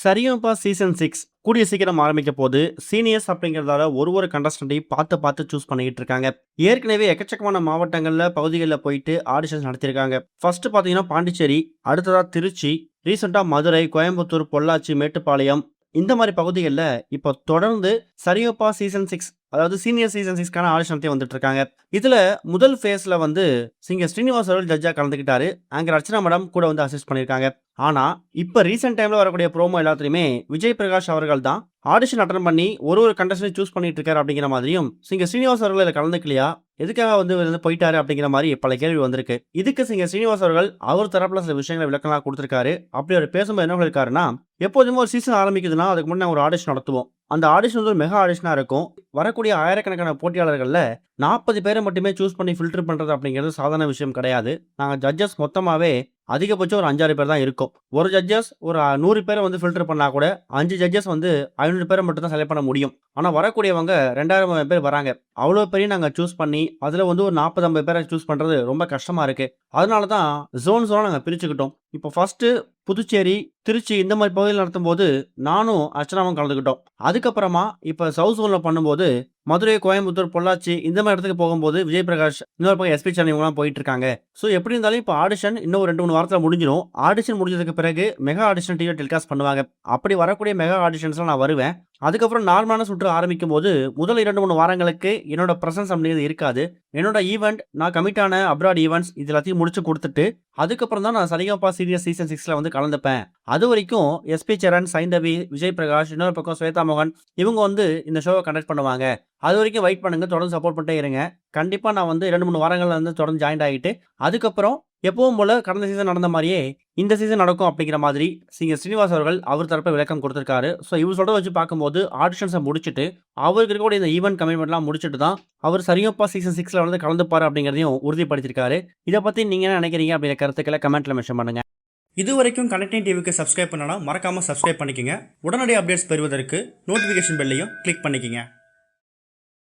Sa Re Ga Ma Pa season 6 கூடிய சீக்கிரம் ஆரம்பிக்க போது சீனியர்ஸ் அப்படிங்கிறதால ஒரு கண்டஸ்டன்ட்டையும் பார்த்து சூஸ் பண்ணிக்கிட்டு இருக்காங்க. ஏற்கனவே எக்கச்சக்கமான மாவட்டங்களில் பகுதிகளில் போயிட்டு ஆடிஷன்ஸ் நடத்தியிருக்காங்க. ஃபர்ஸ்ட் பார்த்தீங்கன்னா பாண்டிச்சேரி, அடுத்ததா திருச்சி, ரீசெண்டாக மதுரை, கோயம்புத்தூர், பொள்ளாச்சி, மேட்டுப்பாளையம் இந்த மாதிரி பகுதிகளில் இப்போ தொடர்ந்து சரிகமபா சீசன் 6 அதாவது சீனியர் சீசன் 6க்கான ஆடிஷன் நடத்தி வந்துட்டு இருக்காங்க. இதுல முதல் ஃபேஸ்ல வந்து சிங்கர் ஸ்ரீனிவாஸ் அவர்கள் ஜட்ஜா கலந்துக்கிட்டாரு. ஆங்கர் அர்ச்சனா மேடம் கூட வந்து அசிஸ்ட் பண்ணியிருக்காங்க. ஆனா இப்ப ரீசெண்ட் டைம்ல வரக்கூடிய ப்ரோமோ எல்லாத்துலயுமே விஜய் பிரகாஷ் அவர்கள் தான் ஆடிஷன் அட்டன் பண்ணி ஒரு கண்டஸ்டன்ட் சூஸ் பண்ணிட்டு இருக்காரு அப்படிங்கிற மாதிரியும், சிங்கர் ஸ்ரீனிவாஸ் அவர்கள் இதில் கலந்துக்கலையா, எதுக்காக வந்து போயிட்டாரு அப்படிங்கிற மாதிரி பல கேள்வி வந்திருக்கு. இதுக்கு சிங்கர் ஸ்ரீனிவாஸ் அவர்கள் அவர் தரப்புல சில விஷயங்களை விளக்கலாம் கொடுத்திருக்காரு. அப்படி அவர் பேசும்போது என்ன சொல்லிருக்காருன்னா, எப்போதுமே ஒரு சீசன் ஆரம்பிக்குதுன்னா அதுக்கு முன்னாடி ஒரு ஆடிஷன் நடத்துவோம். அந்த ஆடிஷன் வந்து ஒரு மெகா ஆடிஷனா இருக்கும். வரக்கூடிய ஆயிரக்கணக்கான போட்டியாளர்கள்ல 40 பேரை மட்டுமே சூஸ் பண்ணி ஃபில்டர் பண்றது அப்படிங்கிறது சாதாரண விஷயம் கிடையாது. நாங்க ஜட்ஜஸ் மொத்தமாவே அதிகபட்சம் ஒரு 5-6 பேர் தான் இருக்கும். ஒரு ஜட்ஜஸ் ஒரு 100 பேரை வந்து ஃபில்டர் பண்ணா கூட 5 ஜட்ஜஸ் வந்து 500 பேரை மட்டும் தான் செலக்ட் பண்ண முடியும். ஆனா வரக்கூடியவங்க 2000 பேர் வராங்க. அவ்வளோ பேரையும் நாங்க சூஸ் பண்ணி அதுல வந்து ஒரு 40-50 பேரை சூஸ் பண்றது ரொம்ப கஷ்டமா இருக்கு. அதனால தான் ஜோனா நாங்க பிரிச்சுக்கிட்டோம். இப்போ ஃபர்ஸ்ட் புதுச்சேரி, திருச்சி இந்த மாதிரி பகுதியில் நடத்தும்போது நானும் அர்ச்சனாவும் கலந்துக்கிட்டோம். அதுக்கப்புறமா இப்ப சவுத் ஜோன்ல பண்ணும்போது மதுரை, கோயம்புத்தூர், பொள்ளாச்சி இந்த மாதிரி இடத்துக்கு போகும்போது விஜய் பிரகாஷ், இன்னொரு பக்கம் எஸ்பி சேனல் இவங்கலாம் போயிட்டு இருக்காங்க. ஸோ எப்படி இருந்தாலும் இப்போ ஆடிஷன் இன்னும் ஒரு 2-3 வாரத்தில் முடிஞ்சிடும். ஆடிஷன் முடிஞ்சதுக்கு பிறகு மெகா ஆடிஷன் டிவி டெலிகாஸ்ட் பண்ணுவாங்க. அப்படி வரக்கூடிய மெகா ஆடிஷன்ஸ்லாம் நான் வருவேன். அதுக்கப்புறம் நார்மலான சுற்று ஆரம்பிக்கும் போது முதல் 2-3 வாரங்களுக்கு என்னோட பிரசன்ஸ் அப்படிங்கிறது இருக்காது. என்னோட ஈவெண்ட், நான் கமிட் ஆன அப்ராட் ஈவெண்ட்ஸ் இது எல்லாத்தையும் முடிச்சு கொடுத்துட்டு அதுக்கப்புறம் தான் நான் சரிகமபா சீரியஸ் சீசன் 6ல வந்து கலந்துப்பேன். அது வரைக்கும் எஸ்பி சரண், சைந்தவி, விஜய் பிரகாஷ், இன்னொரு பக்கம் ஸ்வேதா மோகன் இவங்க வந்து இந்த ஷோவை கண்டக்ட் பண்ணுவாங்க. அது வரைக்கும் வெயிட் பண்ணுங்க. தொடர்ந்து சப்போர்ட் பண்ணிட்டே இருங்க. கண்டிப்பா நான் வந்து 2-3 வாரங்கள்ல வந்து தொடர்ந்து ஜாயின் ஆகிட்டு அதுக்கப்புறம் எப்பவும் போல கடந்த சீசன் நடந்த மாதிரியே இந்த சீசன் நடக்கும் அப்படிங்கிற மாதிரி சிங்கர் ஸ்ரீனிவாஸ் அவர்கள் அவர் தரப்ப விளக்கம் கொடுத்திருக்காரு. ஸோ இவர் சொல்றதை வச்சு பார்க்கும்போது ஆடிஷன்ஸை முடிச்சுட்டு அவருக்கு இருக்கக்கூடிய இந்த ஈவெண்ட் கமிட்மெண்ட்லாம் முடிச்சுட்டு தான் அவர் சரிகமபா சீசன் 6ல வந்து கலந்துப்பாரு அப்படிங்கிறதையும் உறுதிப்படுத்தியிருக்காரு. இதை பத்தி நீங்க என்ன நினைக்கிறீங்க அப்படிங்கிற கருத்துக்களை கமெண்ட்ல மென்ஷன் பண்ணுங்க. இது வரைக்கும் கனெக்டிங் டிவிக்கு சப்ஸ்கிரைப் பண்ணனா மறக்காம சப்ஸ்கிரைப் பண்ணிக்கங்க. உடனடி அப்டேட்ஸ் பெறுவதற்கு நோட்டிஃபிகேஷன் பெல்லையும் கிளிக் பண்ணிக்கங்க.